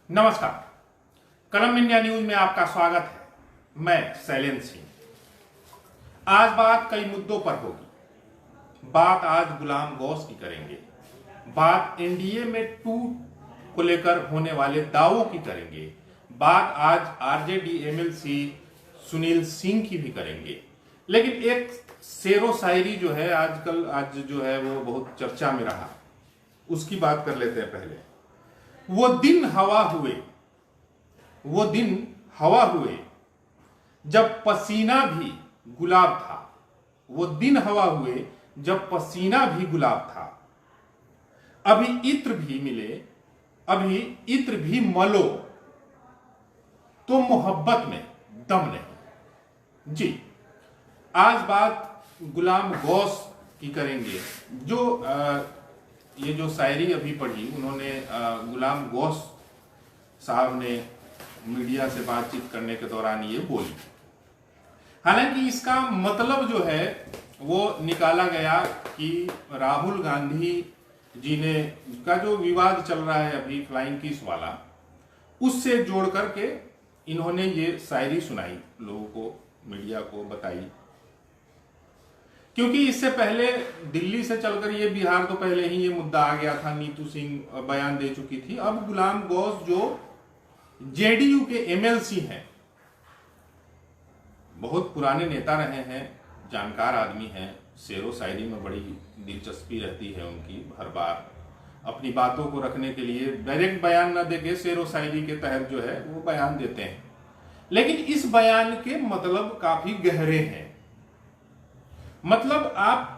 नमस्कार। कलम India news में आपका स्वागत है। मैं शैलेंद्र सिंह। आज बात कई मुद्दों पर होगी। बात आज गुलाम गौस की करेंगे, बात एनडीए में टूट को लेकर होने वाले दावों की करेंगे, बात आज आरजेडी एमएलसी सुनील सिंह की भी करेंगे। लेकिन एक शेरो शायरी जो है आज जो है वो बहुत चर्चा में रहा, उसकी बात कर लेते हैं। पहले वो दिन हवा हुए जब पसीना भी गुलाब था। वो दिन हवा हुए जब पसीना भी गुलाब था। अभी इत्र भी मिले, अभी इत्र भी मलो, तो मोहब्बत में दम नहीं। जी, आज बात गुलाम गौस की करेंगे। ये जो शायरी अभी पढ़ी उन्होंने गुलाम गौस साहब ने मीडिया से बातचीत करने के दौरान ये बोली। हालांकि इसका मतलब जो है वो निकाला गया कि राहुल गांधी जी ने का जो विवाद चल रहा है अभी फ्लाइंग किस वाला, उससे जोड़ करके इन्होंने ये शायरी सुनाई, लोगों को, मीडिया को बताई। क्योंकि इससे पहले दिल्ली से चलकर ये बिहार तो पहले ही ये मुद्दा आ गया था, नीतू सिंह बयान दे चुकी थी। अब गुलाम गौस जो जेडीयू के एमएलसी हैं, बहुत पुराने नेता रहे हैं, जानकार आदमी हैं, शेरो शायरी में बड़ी दिलचस्पी रहती है उनकी। हर बार अपनी बातों को रखने के लिए डायरेक्ट बयान न देके शेरो शायरी के तहत जो है वो बयान देते हैं। लेकिन इस बयान के मतलब काफी गहरे हैं। मतलब आप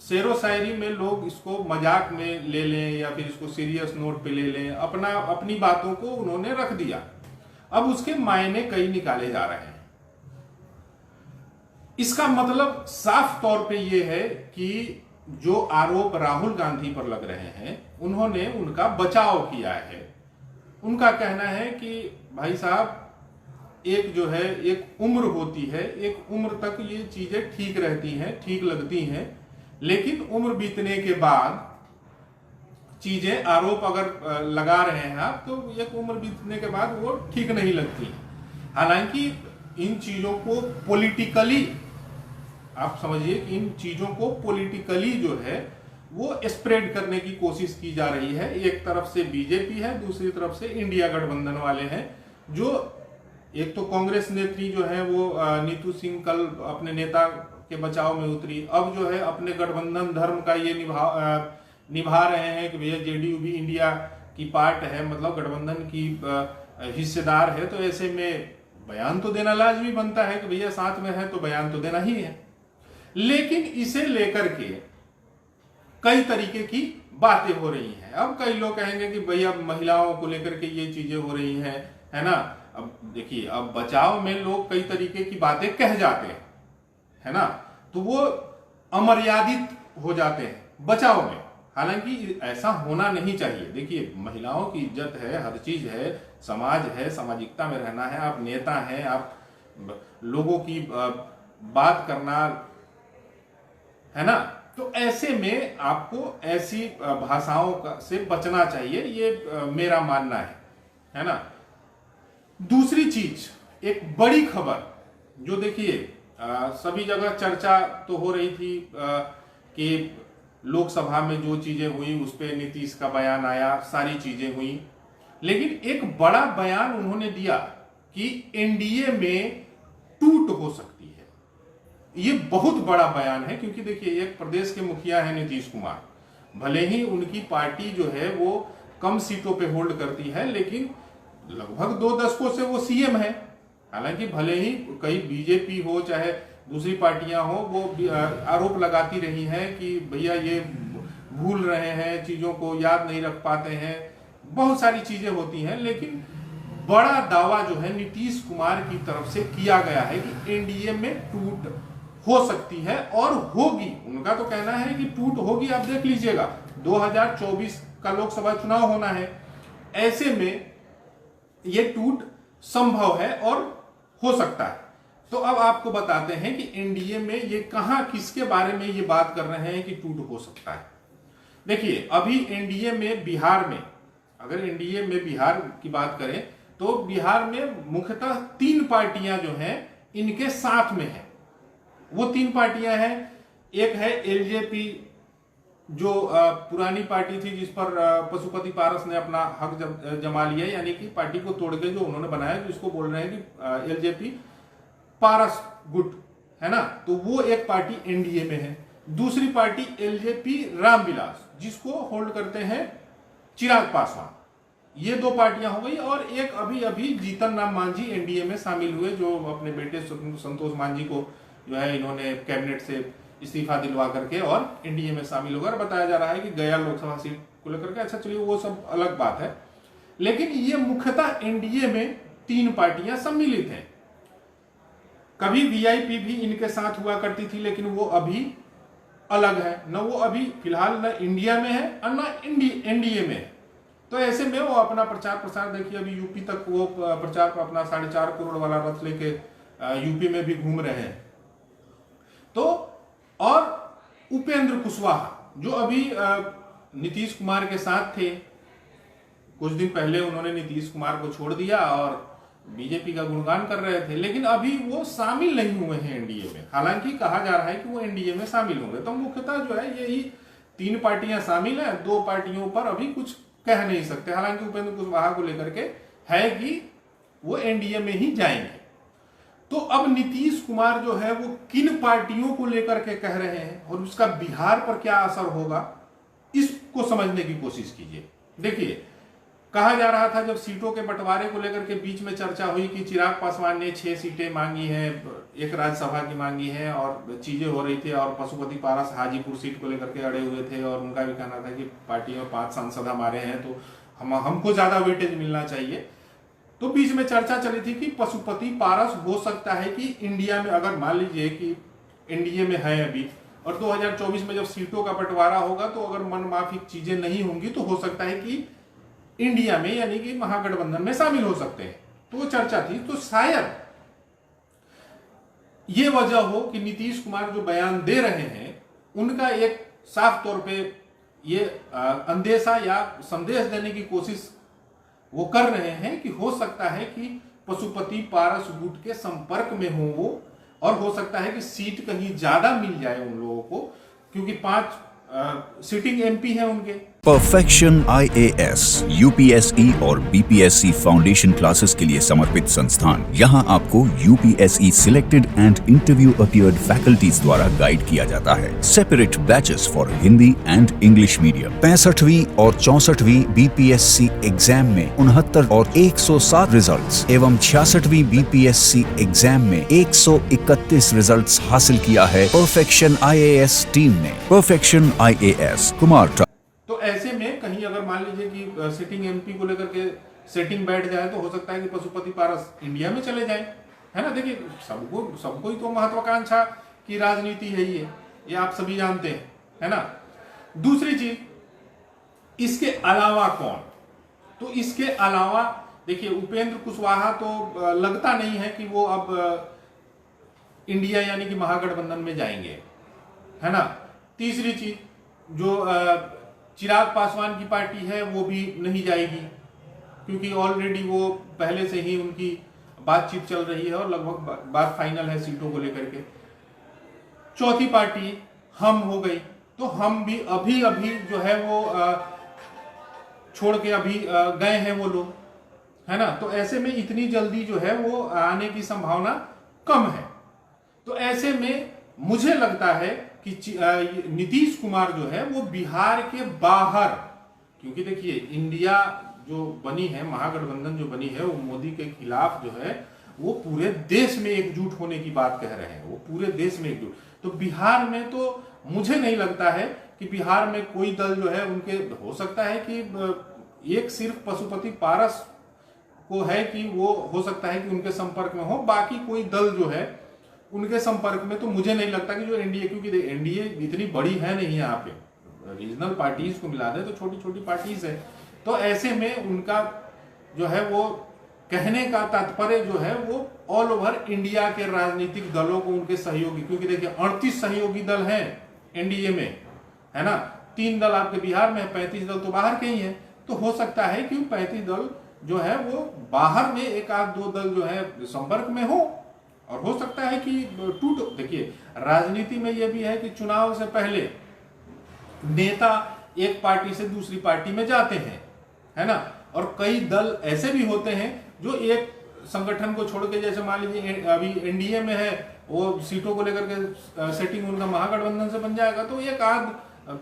शेरो शायरी में लोग इसको मजाक में ले लें या फिर इसको सीरियस नोट पे ले लें, अपनी बातों को उन्होंने रख दिया। अब उसके मायने कई निकाले जा रहे हैं। इसका मतलब साफ तौर पे ये है कि जो आरोप राहुल गांधी पर लग रहे हैं, उन्होंने उनका बचाव किया है। उनका कहना है कि भाई साहब, एक जो है एक उम्र होती है, एक उम्र तक ये चीजें ठीक रहती हैं, ठीक लगती हैं, लेकिन उम्र बीतने के बाद चीजें, आरोप अगर लगा रहे हैं आप, तो एक उम्र बीतने के बाद वो ठीक नहीं लगती। हालांकि इन चीजों को पॉलिटिकली, आप समझिए कि इन चीजों को पॉलिटिकली जो है वो स्प्रेड करने की कोशिश की जा रही है। एक तरफ से बीजेपी है, दूसरी तरफ से इंडिया गठबंधन वाले हैं। जो एक तो कांग्रेस नेत्री जो है वो नीतू सिंह कल अपने नेता के बचाव में उतरी। अब जो है अपने गठबंधन धर्म का ये निभा रहे हैं कि भैया जेडीयू भी इंडिया की पार्ट है, मतलब गठबंधन की हिस्सेदार है, तो ऐसे में बयान तो देना लाजमी बनता है कि भैया साथ में है तो बयान तो देना ही है। लेकिन इसे लेकर के कई तरीके की बातें हो रही हैं। अब कई लोग कहेंगे कि भैया महिलाओं को लेकर के ये चीजें हो रही हैं, है ना। अब देखिए, अब बचाव में लोग कई तरीके की बातें कह जाते हैं, है ना, तो वो अमर्यादित हो जाते हैं बचाव में। हालांकि ऐसा होना नहीं चाहिए। देखिए, महिलाओं की इज्जत है, हर चीज है, समाज है, सामाजिकता में रहना है, आप नेता हैं, आप लोगों की बात करना, है ना, तो ऐसे में आपको ऐसी भाषाओं से बचना चाहिए, ये मेरा मानना है ना। दूसरी चीज, एक बड़ी खबर जो देखिए सभी जगह चर्चा तो हो रही थी कि लोकसभा में जो चीजें हुई उस पर नीतीश का बयान आया, सारी चीजें हुई, लेकिन एक बड़ा बयान उन्होंने दिया कि एनडीए में टूट हो सकती है। ये बहुत बड़ा बयान है, क्योंकि देखिए, एक प्रदेश के मुखिया है नीतीश कुमार, भले ही उनकी पार्टी जो है वो कम सीटों पे होल्ड करती है, लेकिन लगभग 2 दशकों से वो सीएम है। हालांकि भले ही कई बीजेपी हो चाहे दूसरी पार्टियां हो, वो आरोप लगाती रही हैं कि भैया ये भूल रहे हैं, चीजों को याद नहीं रख पाते हैं, बहुत सारी चीजें होती हैं। लेकिन बड़ा दावा जो है नीतीश कुमार की तरफ से किया गया है कि एनडीए में टूट हो सकती है और होगी। उनका तो कहना है कि टूट होगी। आप देख लीजिएगा, 2024 का लोकसभा चुनाव होना है, ऐसे में ये टूट संभव है और हो सकता है। तो अब आपको बताते हैं कि एनडीए में ये कहां, किसके बारे में ये बात कर रहे हैं कि टूट हो सकता है। देखिए, अभी एनडीए में बिहार में अगर एनडीए में बिहार की बात करें तो बिहार में मुख्यतः 3 पार्टियां जो हैं इनके साथ में है। वो 3 पार्टियां हैं, एक है एलजेपी जो पुरानी पार्टी थी जिस पर पशुपति पारस ने अपना हक जमा लिया, यानी कि पार्टी को तोड़ के जो उन्होंने बनाया, जिसको बोल रहे हैं कि एलजेपी पारस गुट, है ना। तो वो एक पार्टी एनडीए में है। दूसरी पार्टी एलजेपी रामविलास जिसको होल्ड करते हैं चिराग पासवान। ये 2 पार्टियां हो गई। और एक अभी अभी जीतन राम मांझी एनडीए में शामिल हुए, जो अपने बेटे संतोष मांझी को जो है इन्होंने कैबिनेट से इस्तीफा दिलवा करके और एनडीए में शामिल होकर बताया जा रहा है कि गया लोकसभा सीट को लेकर के। अच्छा चलिए वो सब अलग बात है, लेकिन ये मुख्यतः एनडीए में 3 पार्टियां सम्मिलित हैं। कभी वीआईपी भी इनके साथ हुआ करती थी, लेकिन वो अभी अलग है, न वो अभी फिलहाल न इंडिया में है और न एनडीए में है। तो ऐसे में वो अपना प्रचार प्रसार, देखिए अभी यूपी तक वो प्रचार अपना 4.5 करोड़ वाला रथ लेके यूपी में भी घूम रहे हैं। तो और उपेंद्र कुशवाहा जो अभी नीतीश कुमार के साथ थे, कुछ दिन पहले उन्होंने नीतीश कुमार को छोड़ दिया और बीजेपी का गुणगान कर रहे थे, लेकिन अभी वो शामिल नहीं हुए हैं एनडीए में। हालांकि कहा जा रहा है कि वो एनडीए में शामिल होंगे। तो मुख्यतः जो है यही 3 पार्टियां शामिल हैं, 2 पार्टियों पर अभी कुछ कह नहीं सकते। हालांकि उपेंद्र कुशवाहा को लेकर के है कि वो एनडीए में ही जाएंगे। तो अब नीतीश कुमार जो है वो किन पार्टियों को लेकर के कह रहे हैं और उसका बिहार पर क्या असर होगा, इसको समझने की कोशिश कीजिए। देखिए, कहा जा रहा था जब सीटों के बंटवारे को लेकर के बीच में चर्चा हुई कि चिराग पासवान ने 6 सीटें मांगी हैं, एक राज्यसभा की मांगी है और चीजें हो रही थी, और पशुपति पारस हाजीपुर सीट को लेकर के अड़े हुए थे और उनका भी कहना था कि पार्टी में 5 सांसद हमारे हैं तो हमको ज्यादा वेटेज मिलना चाहिए। तो बीच में चर्चा चली थी कि पशुपति पारस हो सकता है कि इंडिया में, अगर मान लीजिए कि एनडीए में है अभी और 2024 में जब सीटों का बंटवारा होगा तो अगर मनमाफिक चीजें नहीं होंगी तो हो सकता है कि इंडिया में यानी कि महागठबंधन में शामिल हो सकते हैं। तो वो चर्चा थी। तो शायद ये वजह हो कि नीतीश कुमार जो बयान दे रहे हैं उनका एक साफ तौर पे ये अंदेशा या संदेश देने की कोशिश वो कर रहे हैं कि हो सकता है कि पशुपति पारस गुट के संपर्क में हो वो, और हो सकता है कि सीट कहीं ज्यादा मिल जाए उन लोगों को, क्योंकि 5 सिटिंग एमपी हैं उनके। परफेक्शन IAS, UPSE और BPSC फाउंडेशन क्लासेस के लिए समर्पित संस्थान। यहाँ आपको UPSE selected and interview appeared faculties द्वारा गाइड किया जाता है। Separate batches for Hindi and English medium. 65वीं और 64वीं BPSC एग्जाम में 69 और 107 रिजल्ट्स एवं 66वीं BPSC एग्जाम में 131 रिजल्ट्स हासिल किया है परफेक्शन IAS टीम ने। Perfection IAS Kumar. तो ऐसे में कहीं अगर मान लीजिए कि सिटिंग एमपी को लेकर के सेटिंग बैठ जाए तो हो सकता है कि पशुपति पारस इंडिया में चले जाए, है ना। देखिए, सबको ही तो महत्वाकांक्षा की राजनीति है ये आप सभी जानते हैं, है ना। दूसरी चीज, इसके अलावा कौन, तो इसके अलावा देखिए उपेंद्र कुशवाहा तो लगता नहीं है कि वो अब इंडिया यानी कि महागठबंधन में जाएंगे, है ना। तीसरी चीज, जो चिराग पासवान की पार्टी है वो भी नहीं जाएगी, क्योंकि ऑलरेडी वो पहले से ही उनकी बातचीत चल रही है और लगभग बात फाइनल है सीटों को लेकर के। चौथी पार्टी हम हो गई, तो हम भी अभी जो है वो छोड़ के अभी गए हैं वो लोग, है ना। तो ऐसे में इतनी जल्दी जो है वो आने की संभावना कम है। तो ऐसे में मुझे लगता है कि नीतीश कुमार जो है वो बिहार के बाहर, क्योंकि देखिए इंडिया जो बनी है, महागठबंधन जो बनी है, वो मोदी के खिलाफ जो है वो पूरे देश में एकजुट होने की बात कह रहे हैं, वो पूरे देश में एकजुट। तो बिहार में तो मुझे नहीं लगता है कि बिहार में कोई दल जो है उनके, हो सकता है कि एक सिर्फ पशुपति पारस को है कि वो हो सकता है कि उनके संपर्क में हो, बाकी कोई दल जो है उनके संपर्क में तो मुझे नहीं लगता कि जो एनडीए, क्योंकि एनडीए इतनी बड़ी है नहीं, यहाँ पे रीजनल पार्टीज को मिला दे तो छोटी छोटी पार्टीज है। तो ऐसे में उनका जो है वो कहने का तात्पर्य जो है वो ऑल ओवर इंडिया के राजनीतिक दलों को उनके सहयोगी, क्योंकि देखिए 38 सहयोगी दल हैं एनडीए में, है ना। 3 दल आपके बिहार में, 35 दल तो बाहर के ही हैं। तो हो सकता है कि 35 दल जो है वो बाहर में एक आध दो दल जो है संपर्क में हो, और हो सकता है कि टूट। देखिए राजनीति में यह भी है कि चुनाव से पहले नेता एक पार्टी से दूसरी पार्टी में जाते हैं, है ना, और कई दल ऐसे भी होते हैं जो एक संगठन को छोड़ के, जैसे मान लीजिए अभी एनडीए में है, वो सीटों को लेकर के सेटिंग उनका महागठबंधन से बन जाएगा, तो एक आध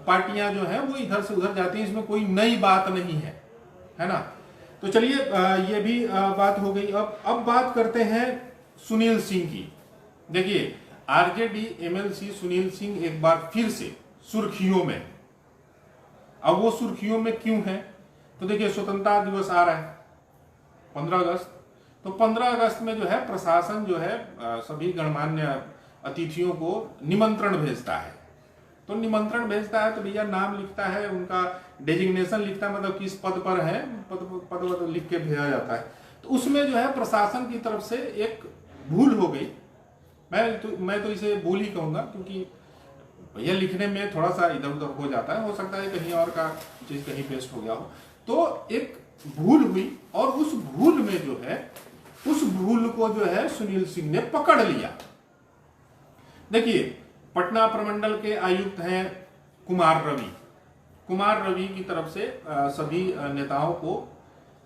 पार्टियां जो है वो इधर से उधर जाती हैं, इसमें कोई नई बात नहीं है ना। तो चलिए ये भी बात हो गई। अब बात करते हैं सुनील सिंह की। देखिए आरजेडी एमएलसी सुनील सिंह एक बार फिर से सुर्खियों में। अब वो सुर्खियों में क्यों है, तो देखिए स्वतंत्रता दिवस आ रहा है 15 अगस्त, तो 15 अगस्त में जो है प्रशासन जो है सभी गणमान्य अतिथियों को निमंत्रण भेजता है। तो निमंत्रण भेजता है तो भैया नाम लिखता है, उनका डेजिग्नेशन लिखता है, मतलब किस पद पर है, पद लिख के भेजा जाता है। तो उसमें जो है प्रशासन की तरफ से एक भूल हो गई। मैं तो इसे भूल ही कहूंगा, क्योंकि भैया लिखने में थोड़ा सा इधर उधर हो जाता है, हो सकता है कहीं और का चीज कहीं पेस्ट हो गया हो। तो एक भूल हुई, और उस भूल में जो है, उस भूल को जो है सुनील सिंह ने पकड़ लिया। देखिए पटना प्रमंडल के आयुक्त हैं कुमार रवि की तरफ से सभी नेताओं को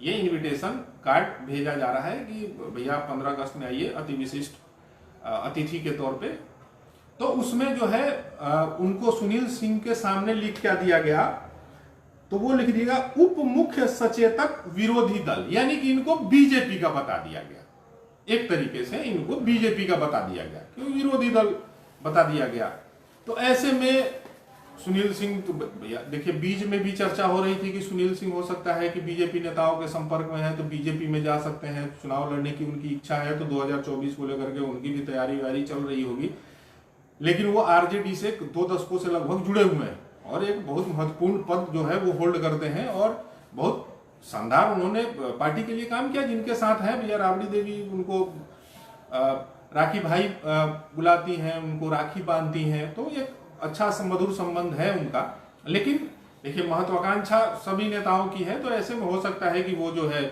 ये इनविटेशन कार्ड भेजा जा रहा है कि भैया 15 अगस्त में आइए अति विशिष्ट अतिथि के तौर पे। तो उसमें जो है उनको सुनील सिंह के सामने लिख क्या दिया गया, तो वो लिख दिया उप मुख्य सचेतक विरोधी दल, यानी कि इनको बीजेपी का बता दिया गया। एक तरीके से इनको बीजेपी का बता दिया गया, क्यों विरोधी दल बता दिया गया। तो ऐसे में सुनील सिंह, तो भैया देखिए बीच में भी चर्चा हो रही थी कि सुनील सिंह हो सकता है कि बीजेपी नेताओं के संपर्क में है, तो बीजेपी में जा सकते हैं, चुनाव लड़ने की उनकी इच्छा है, तो 2024 को लेकर के उनकी भी तैयारी चल रही होगी। लेकिन वो आरजेडी से 2 दशकों से लगभग जुड़े हुए हैं, और एक बहुत महत्वपूर्ण पद जो है वो होल्ड करते हैं, और बहुत शानदार उन्होंने पार्टी के लिए काम किया। जिनके साथ है भैया राबड़ी देवी, उनको राखी भाई बुलाती हैं, उनको राखी बांधती हैं, तो एक अच्छा मधुर संबंध है उनका। लेकिन देखिए महत्वाकांक्षा सभी नेताओं की है, तो ऐसे में हो सकता है कि वो जो है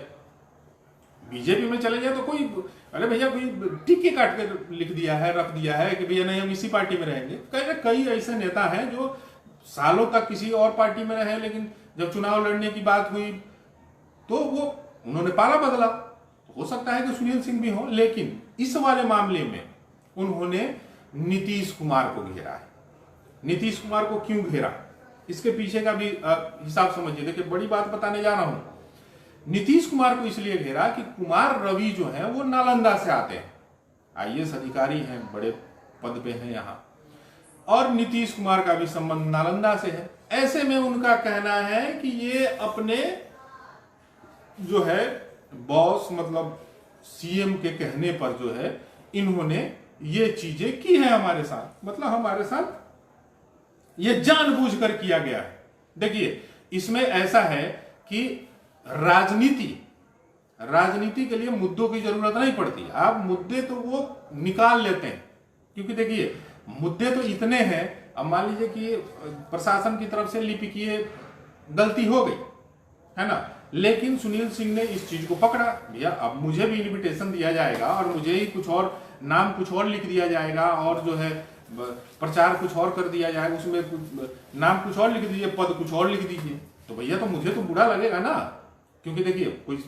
बीजेपी में चले जाए, तो कोई अरे भैया कोई टिक्के काट के लिख दिया है, रख दिया है कि भैया नहीं हम इसी पार्टी में रहेंगे। कई ऐसे नेता हैं जो सालों तक किसी और पार्टी में रहे, लेकिन जब चुनाव लड़ने की बात हुई तो वो उन्होंने पाला बदला। तो हो सकता है कि सुनील सिंह भी हो, लेकिन इस वाले मामले में उन्होंने नीतीश कुमार को घेरा है। नीतीश कुमार को क्यों घेरा, इसके पीछे का भी हिसाब समझिए। देखिए बड़ी बात बताने जा रहा हूं। नीतीश कुमार को इसलिए घेरा कि कुमार रवि जो है वो नालंदा से आते हैं, आईएएस अधिकारी हैं, बड़े पद पे हैं यहाँ, और नीतीश कुमार का भी संबंध नालंदा से है। ऐसे में उनका कहना है कि ये अपने जो है बॉस मतलब सीएम के कहने पर जो है इन्होंने ये चीजें की है हमारे साथ, मतलब हमारे साथ ये जानबूझकर किया गया है। देखिए इसमें ऐसा है कि राजनीति के लिए मुद्दों की जरूरत नहीं पड़ती, आप मुद्दे तो वो निकाल लेते हैं, क्योंकि देखिए मुद्दे तो इतने हैं। अब मान लीजिए कि प्रशासन की तरफ से लिपिकीय गलती हो गई है ना, लेकिन सुनील सिंह ने इस चीज को पकड़ा, भैया अब मुझे भी इनविटेशन दिया जाएगा और मुझे ही कुछ और नाम कुछ और लिख दिया जाएगा, और जो है प्रचार कुछ और कर दिया जाएगा, उसमें नाम कुछ और लिख दीजिए, पद कुछ और लिख दीजिए, तो भैया तो मुझे तो बुरा लगेगा ना। क्योंकि देखिए कोई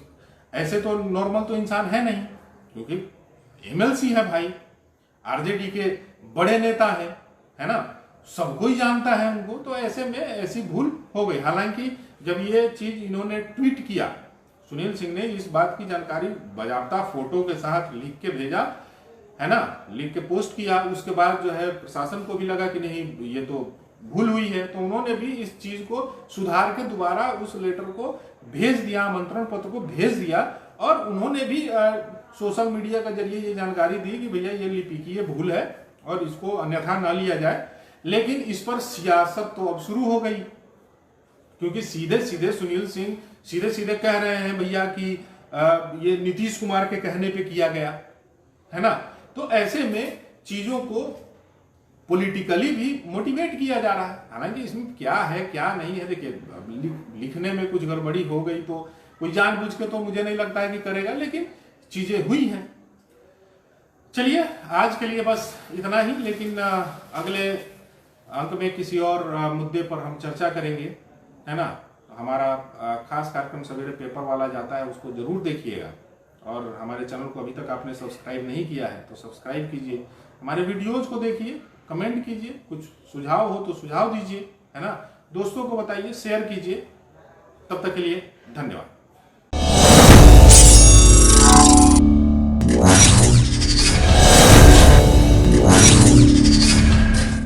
ऐसे तो नॉर्मल तो इंसान है नहीं, क्योंकि एमएलसी है भाई, आरजेडी के बड़े नेता है ना, सबको ही जानता है उनको। तो ऐसे में ऐसी भूल हो गई। हालांकि जब ये चीज इन्होंने ट्वीट किया, सुनील सिंह ने इस बात की जानकारी बाकायदा फोटो के साथ लिख के भेजा है ना, लिख के पोस्ट किया। उसके बाद जो है प्रशासन को भी लगा कि नहीं ये तो भूल हुई है, तो उन्होंने भी इस चीज को सुधार के दोबारा उस लेटर को भेज दिया, आमंत्रण पत्र को भेज दिया, और उन्होंने भी सोशल मीडिया के जरिए ये जानकारी दी कि भैया ये लिपिकीय भूल है और इसको अन्यथा ना लिया जाए। लेकिन इस पर सियासत तो अब शुरू हो गई, क्योंकि सीधे सीधे सुनील सिंह सीधे सीधे कह रहे हैं भैया कि ये नीतीश कुमार के कहने पे किया गया है ना। तो ऐसे में चीजों को पॉलिटिकली भी मोटिवेट किया जा रहा है। हालांकि इसमें क्या है क्या नहीं है, देखिए लिखने में कुछ गड़बड़ी हो गई तो कोई जानबूझ के तो मुझे नहीं लगता है कि करेगा, लेकिन चीजें हुई हैं। चलिए आज के लिए बस इतना ही, लेकिन अगले अंक में किसी और मुद्दे पर हम चर्चा करेंगे, है ना। हमारा खास कार्यक्रम सवेरे पेपर वाला जाता है, उसको जरूर देखिएगा। और हमारे चैनल को अभी तक आपने सब्सक्राइब नहीं किया है तो सब्सक्राइब कीजिए, हमारे वीडियोज को देखिए, कमेंट कीजिए, कुछ सुझाव हो तो सुझाव दीजिए, है ना। दोस्तों को बताइए, शेयर कीजिए। तब तक के लिए धन्यवाद।